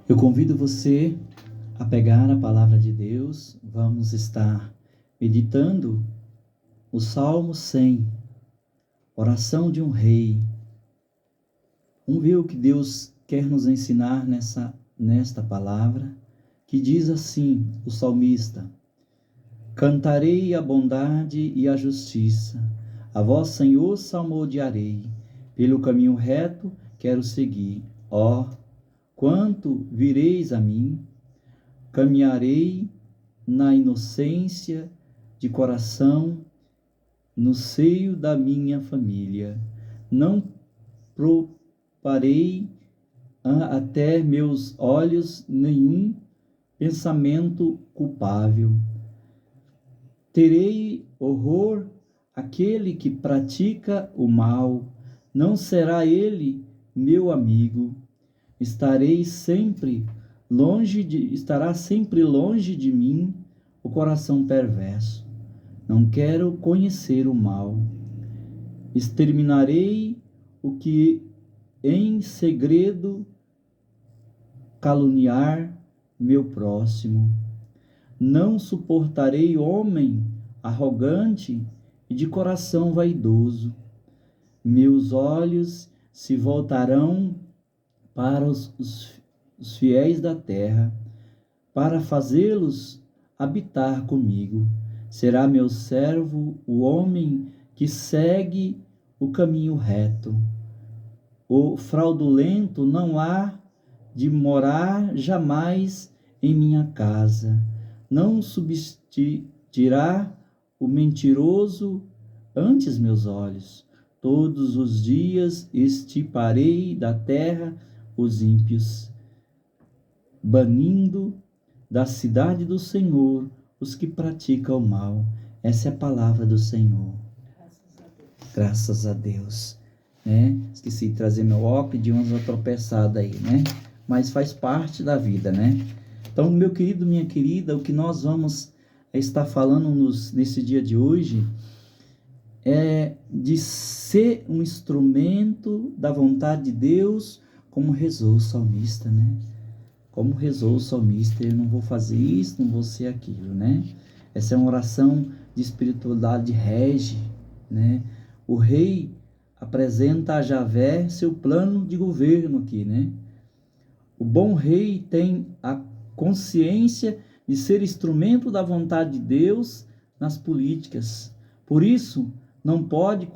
Eu convido você a pegar a palavra de Deus. Vamos estar meditando o Salmo 100, oração de um rei. Vamos ver o que Deus quer nos ensinar nesta palavra, que diz assim, o salmista: Cantarei a bondade e a justiça, a vós, Senhor, salmodiarei, pelo caminho reto quero seguir. Ó, quanto vireis a mim, caminharei na inocência de coração, no seio da minha família. Não proparei até meus olhos nenhum pensamento culpável. Terei horror àquele que pratica o mal, não será ele meu amigo. Estará sempre longe de mim o coração perverso. Não quero conhecer o mal. Exterminarei o que em segredo caluniar meu próximo. Não suportarei homem arrogante e de coração vaidoso. Meus olhos se voltarão para os fiéis da terra, para fazê-los habitar comigo. Será meu servo o homem que segue o caminho reto. O fraudulento não há de morar jamais em minha casa. Não subsistirá o mentiroso ante meus olhos. Todos os dias extirparei da terra os ímpios, banindo da cidade do Senhor os que praticam o mal. Essa é a palavra do Senhor. Graças a Deus. Né? Esqueci de trazer meu óculos, de uma tropeçada aí, né? Mas faz parte da vida, né? Então, meu querido, minha querida, o que nós vamos estar falando nesse dia de hoje é de ser um instrumento da vontade de Deus, como rezou o salmista, né? Como rezou o salmista: eu não vou fazer isso, não vou ser aquilo, né? Essa é uma oração de espiritualidade rege, né? O rei apresenta a Javé seu plano de governo aqui, né? O bom rei tem a consciência de ser instrumento da vontade de Deus nas políticas. Por isso, não pode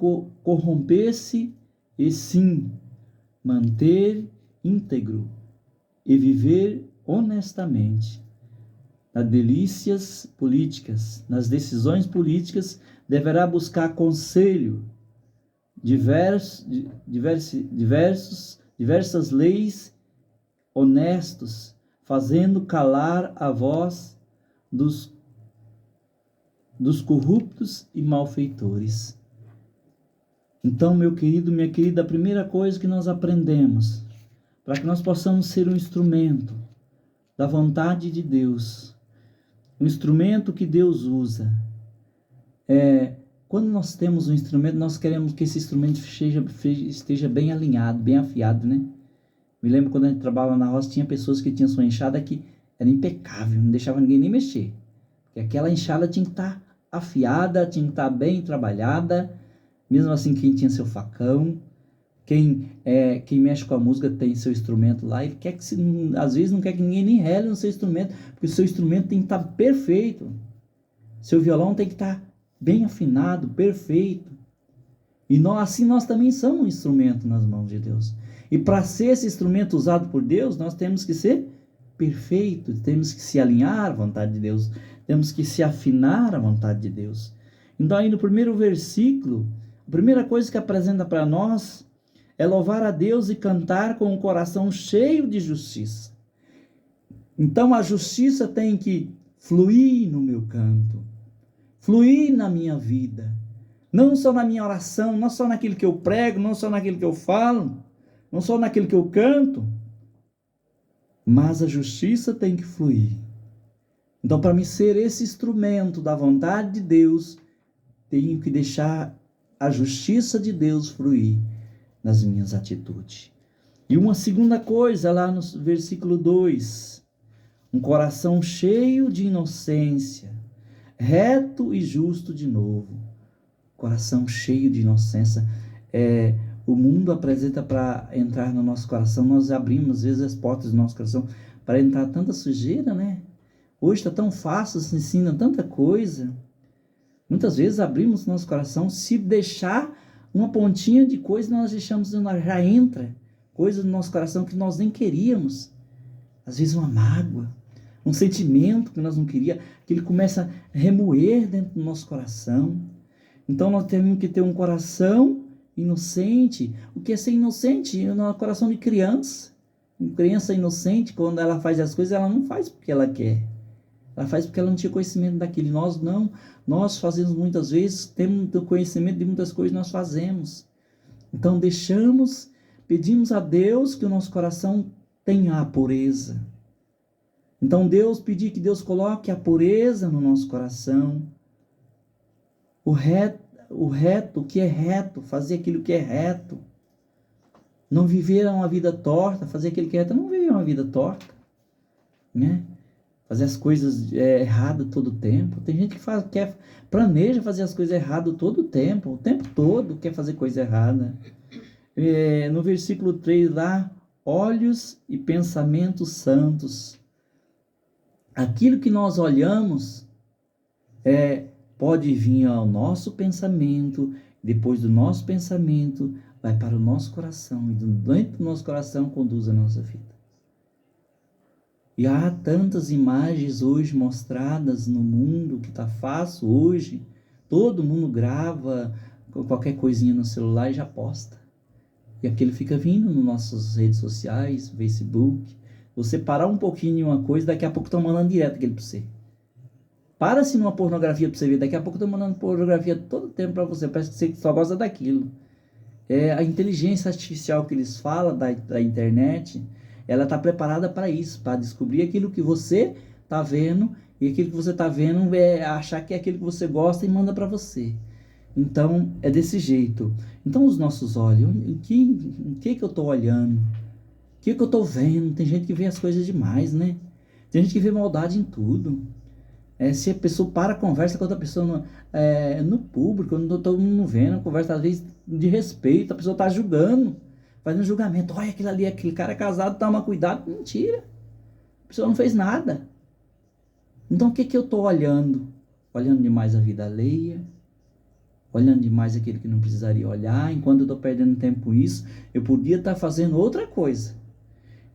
corromper-se e sim manter íntegro e viver honestamente. Nas delícias políticas, nas decisões políticas, deverá buscar conselho, diversas leis honestos, fazendo calar a voz dos corruptos e malfeitores. Então, meu querido, minha querida, a primeira coisa que nós aprendemos, para que nós possamos ser um instrumento da vontade de Deus, um instrumento que Deus usa, quando nós temos um instrumento, nós queremos que esse instrumento esteja bem alinhado, bem afiado, né? Me lembro quando a gente trabalhava na roça, tinha pessoas que tinham sua enxada que era impecável, não deixava ninguém nem mexer. Porque aquela enxada tinha que estar afiada, tinha que estar bem trabalhada. Mesmo assim, quem tinha seu facão, quem mexe com a música tem seu instrumento lá, ele quer que, às vezes, não quer que ninguém nem rele no seu instrumento, porque o seu instrumento tem que estar perfeito. Seu violão tem que estar bem afinado, perfeito. E assim nós também somos um instrumento nas mãos de Deus. E para ser esse instrumento usado por Deus, nós temos que ser perfeitos, temos que se alinhar à vontade de Deus, temos que se afinar à vontade de Deus. Então, aí no primeiro versículo, a primeira coisa que apresenta para nós é louvar a Deus e cantar com o coração cheio de justiça. Então, a justiça tem que fluir no meu canto, fluir na minha vida. Não só na minha oração, não só naquilo que eu prego, não só naquilo que eu falo, não só naquilo que eu canto, mas a justiça tem que fluir. Então, para mim ser esse instrumento da vontade de Deus, tenho que deixar a justiça de Deus fluir nas minhas atitudes. E uma segunda coisa, lá no versículo 2, um coração cheio de inocência, reto e justo de novo. Coração cheio de inocência. O mundo apresenta para entrar no nosso coração, nós abrimos às vezes as portas do nosso coração para entrar tanta sujeira, né? Hoje está tão fácil, se ensina tanta coisa. Muitas vezes abrimos nosso coração, se deixar uma pontinha de coisa, nós deixamos, já entra coisa no nosso coração que nós nem queríamos. Às vezes uma mágoa, um sentimento que nós não queríamos, que ele começa a remoer dentro do nosso coração. Então nós temos que ter um coração inocente. O que é ser inocente? É um coração de criança. Uma criança inocente, quando ela faz as coisas, ela não faz porque ela quer. Ela faz porque ela não tinha conhecimento daquilo. Nós não. Nós fazemos muitas vezes, temos conhecimento de muitas coisas, nós fazemos. Então pedimos a Deus que o nosso coração tenha a pureza. Então pedir que Deus coloque a pureza no nosso coração. O reto, o que é reto, fazer aquilo que é reto. Não viver uma vida torta, fazer aquilo que é reto, não viver uma vida torta, né? Fazer as coisas erradas todo o tempo. Tem gente que planeja fazer as coisas erradas todo o tempo todo quer fazer coisa errada. No versículo 3 lá, olhos e pensamentos santos. Aquilo que nós olhamos pode vir ao nosso pensamento, depois do nosso pensamento vai para o nosso coração, e dentro do nosso coração conduz a nossa vida. E há tantas imagens hoje mostradas no mundo, que está fácil hoje, todo mundo grava qualquer coisinha no celular e já posta. E aquilo fica vindo nas nossas redes sociais, Facebook. Você parar um pouquinho em uma coisa, daqui a pouco estão mandando direto aquele para você. Para-se numa pornografia para você ver, daqui a pouco estão mandando pornografia todo o tempo para você, parece que você só gosta daquilo. A inteligência artificial que eles falam da internet, ela está preparada para isso, para descobrir aquilo que você está vendo, e aquilo que você está vendo achar que é aquilo que você gosta e manda para você. Então, é desse jeito. Então, os nossos olhos, o que eu estou olhando? O que eu estou vendo? Tem gente que vê as coisas demais, né? Tem gente que vê maldade em tudo. Se a pessoa conversa com outra pessoa no público, quando todo mundo vendo, conversa às vezes de respeito, a pessoa está julgando, fazendo julgamento. Olha aquilo ali, aquele cara é casado, toma cuidado. Mentira. A pessoa não fez nada. Então o que eu estou olhando? Olhando demais a vida alheia, olhando demais aquilo que não precisaria olhar. Enquanto eu estou perdendo tempo com isso, eu podia estar fazendo outra coisa.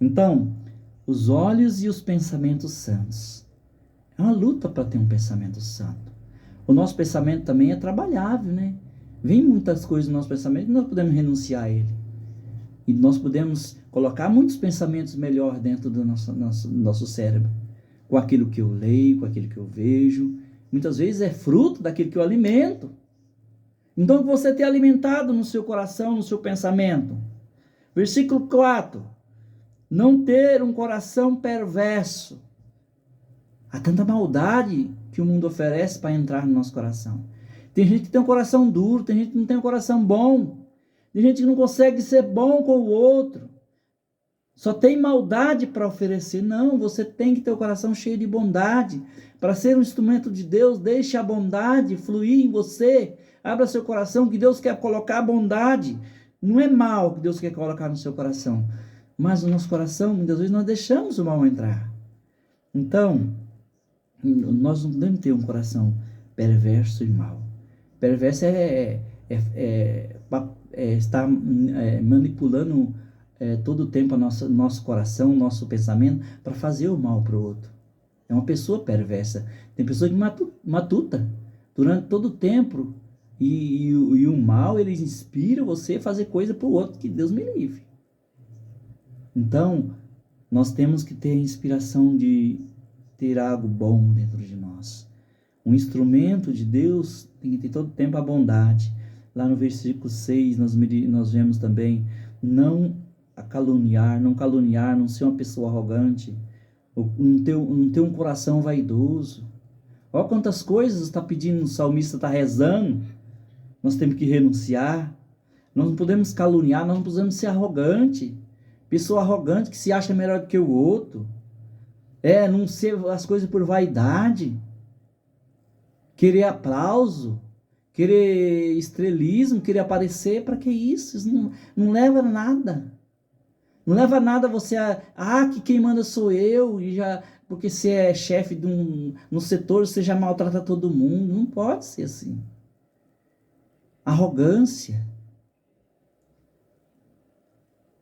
Então, os olhos e os pensamentos santos. É uma luta para ter um pensamento santo. O nosso pensamento também é trabalhável, né? Vem muitas coisas no nosso pensamento e nós podemos renunciar a ele. E nós podemos colocar muitos pensamentos melhor dentro do nosso cérebro. Com aquilo que eu leio, com aquilo que eu vejo. Muitas vezes é fruto daquilo que eu alimento. Então, você tem alimentado no seu coração, no seu pensamento. Versículo 4. Não ter um coração perverso. Há tanta maldade que o mundo oferece para entrar no nosso coração. Tem gente que tem um coração duro, tem gente que não tem um coração bom. Tem gente que não consegue ser bom com o outro. Só tem maldade para oferecer. Não, você tem que ter o coração cheio de bondade. Para ser um instrumento de Deus, deixe a bondade fluir em você. Abra seu coração, que Deus quer colocar a bondade. Não é mal que Deus quer colocar no seu coração. Mas no nosso coração, muitas vezes, nós deixamos o mal entrar. Então, nós não podemos ter um coração perverso e mau. Perverso estar manipulando todo o tempo nosso coração, nosso pensamento, para fazer o mal para o outro. É uma pessoa perversa. Tem pessoa que matuta durante todo o tempo. E o mal, ele inspira você a fazer coisa para o outro, que Deus me livre. Então, nós temos que ter a inspiração de ter algo bom dentro de nós. Um instrumento de Deus tem que ter todo o tempo a bondade. Lá no versículo 6, nós vemos também, não caluniar, não ser uma pessoa arrogante, não ter um coração vaidoso. Olha quantas coisas está pedindo, o salmista está rezando. Nós temos que renunciar. Nós não podemos caluniar, nós não podemos ser arrogante. pessoa arrogante que se acha melhor do que o outro, não ser as coisas por vaidade, querer aplauso, querer estrelismo, querer aparecer. Para que isso? Isso não leva a nada. Não leva a nada você que quem manda sou eu, e já, porque você é chefe no setor, você já maltrata todo mundo. Não pode ser assim. Arrogância.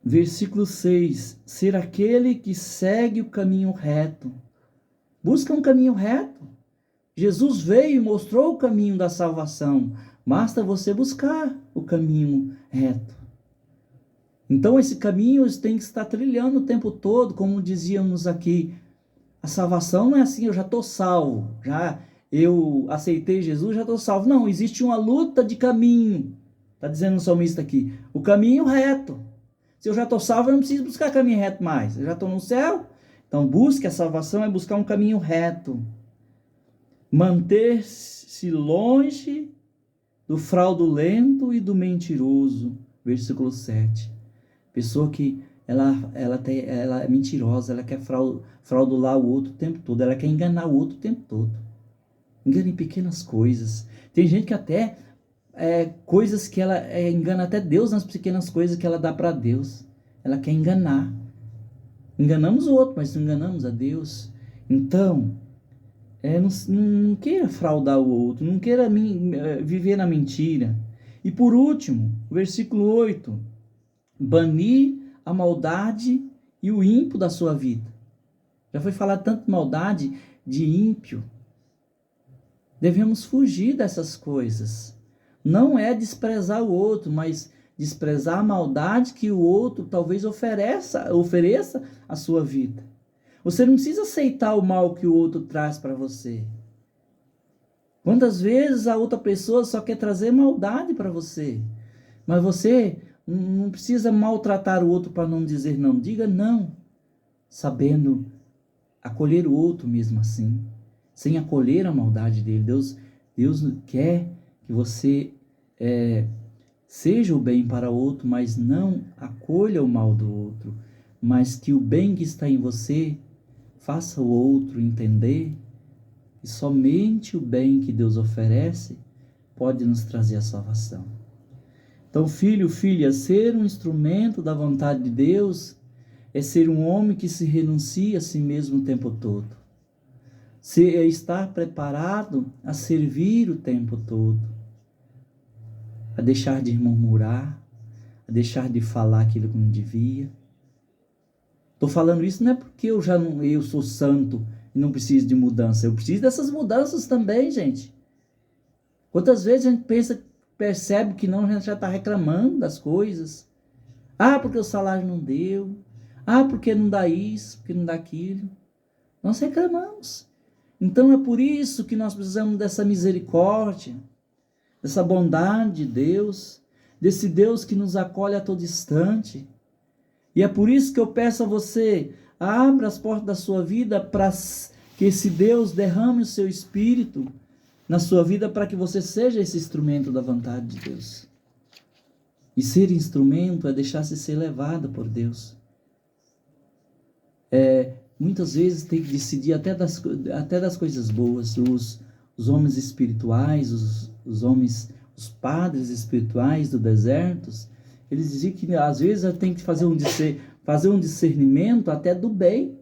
Versículo 6. Ser aquele que segue o caminho reto. Busca um caminho reto. Jesus veio e mostrou o caminho da salvação. Basta você buscar o caminho reto. Então esse caminho tem que estar trilhando o tempo todo, como dizíamos aqui. A salvação não é assim, eu já estou salvo, eu aceitei Jesus, já estou salvo. Não, existe uma luta de caminho. Está dizendo o salmista aqui, o caminho reto. Se eu já estou salvo, eu não preciso buscar caminho reto mais. Eu já estou no céu. Então busque a salvação, é buscar um caminho reto. Manter-se longe do fraudulento e do mentiroso. Versículo 7. Pessoa que ela é mentirosa, ela quer fraudular o outro o tempo todo, ela quer enganar o outro o tempo todo. Engana em pequenas coisas. Tem gente que até coisas que ela engana até Deus nas pequenas coisas que ela dá para Deus. Ela quer enganar. Enganamos o outro, mas não enganamos a Deus. Então, não queira fraudar o outro, não queira viver na mentira. E por último, versículo 8. Banir a maldade e o ímpio da sua vida. Já foi falado tanto de maldade, de ímpio. Devemos fugir dessas coisas. Não é desprezar o outro, mas desprezar a maldade que o outro talvez ofereça à sua vida. Você não precisa aceitar o mal que o outro traz para você. Quantas vezes a outra pessoa só quer trazer maldade para você, mas você não precisa maltratar o outro para não dizer não. Diga não, sabendo acolher o outro mesmo assim, sem acolher a maldade dele. Deus quer que você seja o bem para o outro, mas não acolha o mal do outro, mas que o bem que está em você faça o outro entender que somente o bem que Deus oferece pode nos trazer a salvação. Então, filho, filha, ser um instrumento da vontade de Deus é ser um homem que se renuncia a si mesmo o tempo todo. É estar preparado a servir o tempo todo. A deixar de murmurar, a deixar de falar aquilo que não devia. Estou falando isso não é porque eu sou santo e não preciso de mudança. Eu preciso dessas mudanças também, gente. Quantas vezes a gente percebe que não, a gente já está reclamando das coisas. Porque o salário não deu. Porque não dá isso, porque não dá aquilo. Nós reclamamos. Então é por isso que nós precisamos dessa misericórdia, dessa bondade de Deus, desse Deus que nos acolhe a todo instante. E é por isso que eu peço a você, abra as portas da sua vida para que esse Deus derrame o seu Espírito na sua vida, para que você seja esse instrumento da vontade de Deus. E ser instrumento é deixar-se ser levado por Deus. Muitas vezes tem que decidir até das coisas boas. Os homens espirituais, os padres espirituais do deserto, eles diziam que às vezes tem que fazer um discernimento até do bem.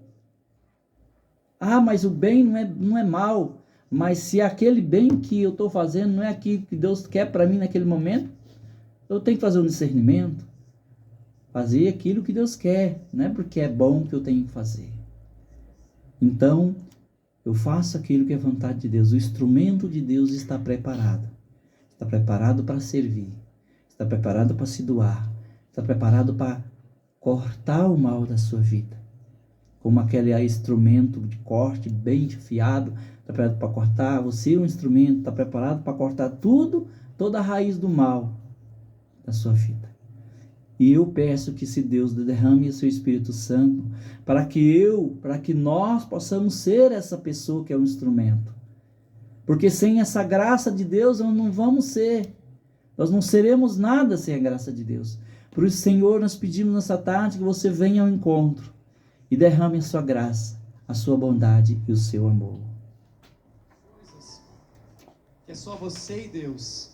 Mas o bem não é mal. Mas se aquele bem que eu estou fazendo não é aquilo que Deus quer para mim naquele momento, eu tenho que fazer um discernimento. Fazer aquilo que Deus quer, não é porque é bom que eu tenho que fazer. Então, eu faço aquilo que é vontade de Deus. O instrumento de Deus está preparado. Está preparado para servir. Está preparado para se doar. Está preparado para cortar o mal da sua vida. Como aquele instrumento de corte bem afiado, está preparado para cortar. Você é um instrumento, está preparado para cortar toda a raiz do mal da sua vida. E eu peço que esse Deus derrame o seu Espírito Santo para que nós possamos ser essa pessoa que é um instrumento. Porque sem essa graça de Deus nós não vamos ser. Nós não seremos nada sem a graça de Deus. Por isso, Senhor, nós pedimos nessa tarde que você venha ao encontro e derrame a sua graça, a sua bondade e o seu amor. Coisas que é só você e Deus